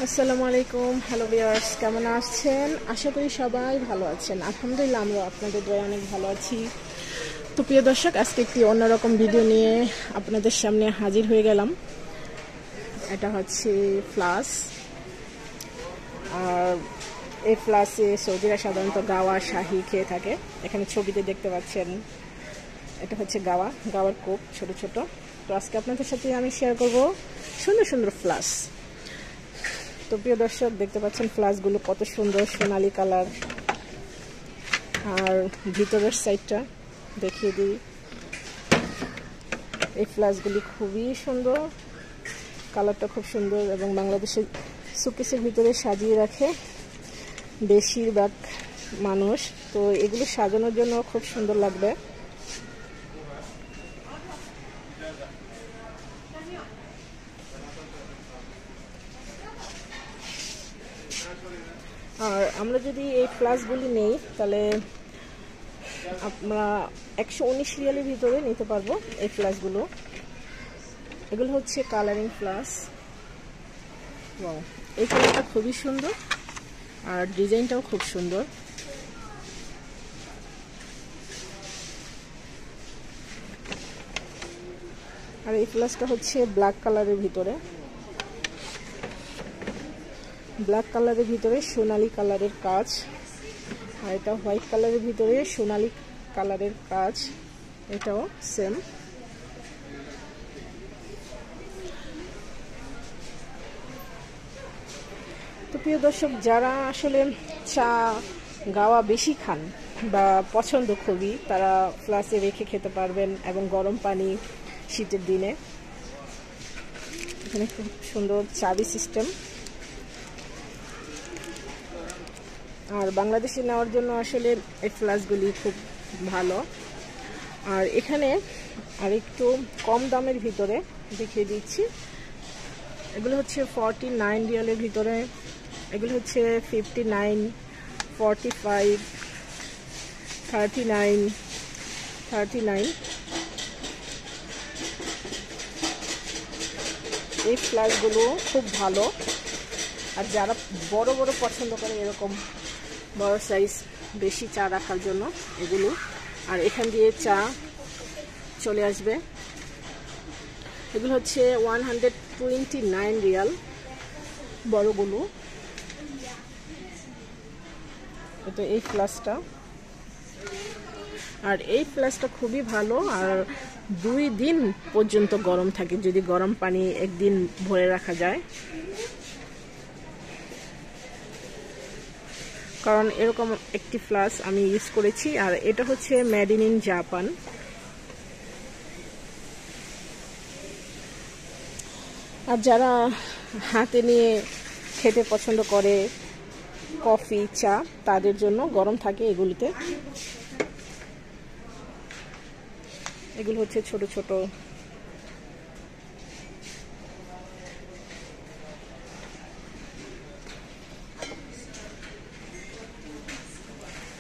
আসসালামু আলাইকুম, hello viewers, কেমন আছেন? আশা করি সবাই ভালো আছেন। আলহামদুলিল্লাহ, আমরা আপনাদের দয়ায় অনেক ভালো আছি। তো প্রিয় দর্শক, আজকে একটি অন্যরকম ভিডিও নিয়ে আপনাদের সামনে হাজির হয়ে গেলাম। এটা হচ্ছে ফ্লাস, আর এই ফ্লাসে সৌদিরা সাধারণত গাওয়া শাহি খেয়ে থাকে। এখানে ছবিতে দেখতে পাচ্ছেন, এটা হচ্ছে গাওয়ার কোপ, ছোট ছোট। তো আজকে আপনাদের সাথে আমি শেয়ার করব সুন্দর সুন্দর ফ্লাস। তো প্রিয় দর্শক, দেখতে পাচ্ছেন ফ্লাসগুলো কত সুন্দর সোনালী কালার। আর ভিতরের সাইডটা দেখিয়ে দিই, এই ফ্লাসগুলি খুবই সুন্দর, কালারটা খুব সুন্দর এবং বাংলাদেশের শোকেসের ভিতরে সাজিয়ে রাখে বেশিরভাগ মানুষ। তো এগুলো সাজানোর জন্য খুব সুন্দর লাগবে। আর আমরা যদি এই ফ্লাসগুলি নেই তাহলে আমরা 119 রিয়ালের ভিতরে নিতে পারবো এই ফ্লাসগুলো। এগুলো হচ্ছে কালারিং ফ্লাস। ওয়াও, এই কালারটা খুবই সুন্দর আর ডিজাইনটাও খুব সুন্দর। আর এই ফ্লাসটা হচ্ছে ব্ল্যাক কালারের ভিতরে, ব্ল্যাক কালারের ভিতরে সোনালী কালারের কাজ। আর এটা হোয়াইট কালারের ভিতরে সোনালী কালারের কাজ, এটাও সেম। তো প্রিয় দর্শক, যারা আসলে চা গাওয়া বেশি খান বা পছন্দ খুবই, তারা ফ্লাসে রেখে খেতে পারবেন। এবং গরম পানি শীতের দিনে, এখানে খুব সুন্দর চাবি সিস্টেম। আর বাংলাদেশে নেওয়ার জন্য আসলে এই ফ্লাসগুলি খুব ভালো। আর এখানে আরেকটু কম দামের ভিতরে দেখিয়ে দিচ্ছি, এগুলো হচ্ছে 49 রিয়ালের ভিতরে, এগুলো হচ্ছে 59, 45, 39। এই ফ্লাসগুলো খুব ভালো। আর যারা বড় বড় পছন্দ করে, এরকম বড় সাইজ বেশি চা রাখার জন্য এগুলো। আর এখান দিয়ে চা চলে আসবে। এগুলো হচ্ছে 129 রিয়াল বড়গুলো। এটা এই ফ্লাসটা, আর এই ফ্লাসটা খুবই ভালো। আর 2 দিন পর্যন্ত গরম থাকে যদি গরম পানি একদিন ভরে রাখা যায়। কারণ এরকম একটি ফ্লাস আমি ইউজ করেছি, আর এটা হচ্ছে মেড ইন জাপান। আর যারা হাতে নিয়ে খেতে পছন্দ করে কফি চা, তাদের জন্য গরম থাকে এগুলিতে। এগুলো হচ্ছে ছোট ছোট।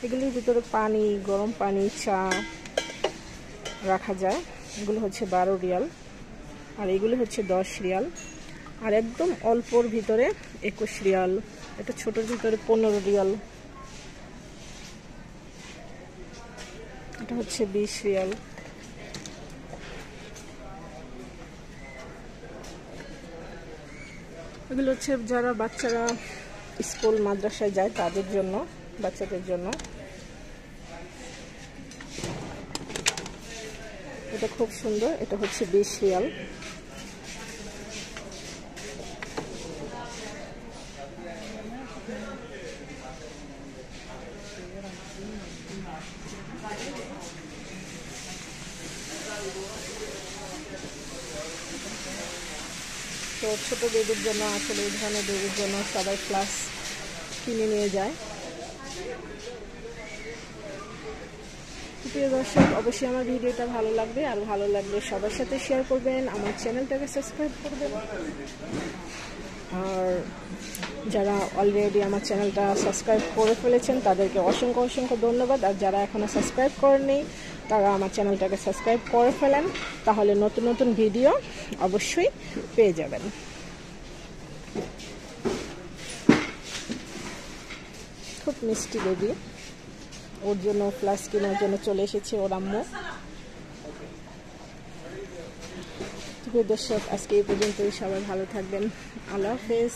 এগুলির ভিতরে পানি, গরম পানি, চা রাখা যায়। এগুলো হচ্ছে 12 রিয়াল, আর এগুলো হচ্ছে 10 রিয়াল। আর একদম অল্পর ভিতরে 21 রিয়াল। এটা ছোটোর ভিতরে 15 রিয়াল। এটা হচ্ছে 20 রিয়াল। এগুলো হচ্ছে যারা বাচ্চারা স্কুল মাদ্রাসায় যায় তাদের জন্য, বাচ্চাদের জন্য। এটা খুব সুন্দর, এটা হচ্ছে 20 রিয়াল। তো ছোট বেবির জন্য, আসলে এই ধরনের বেবির জন্য সবাই ফ্লাস কিনে নিয়ে যায়। প্রিয় দর্শক, অবশ্যই আমার ভিডিওটা ভালো লাগবে, আর ভালো লাগলে সবার সাথে শেয়ার করবেন, আমার চ্যানেলটাকে সাবস্ক্রাইব করবেন। আর যারা অলরেডি আমার চ্যানেলটা সাবস্ক্রাইব করে ফেলেছেন তাদেরকে অসংখ্য অসংখ্য ধন্যবাদ। আর যারা এখনও সাবস্ক্রাইব করেননি তারা আমার চ্যানেলটাকে সাবস্ক্রাইব করে ফেলেন, তাহলে নতুন নতুন ভিডিও অবশ্যই পেয়ে যাবেন। খুব মিষ্টি বেবি, ওর জন্য ফ্লাস্ক কেনার জন্য চলে এসেছে ওর আম্মু। দর্শক, আজকে এই পর্যন্তই। সবাই ভালো থাকবেন। আল্লাহ হাফেজ।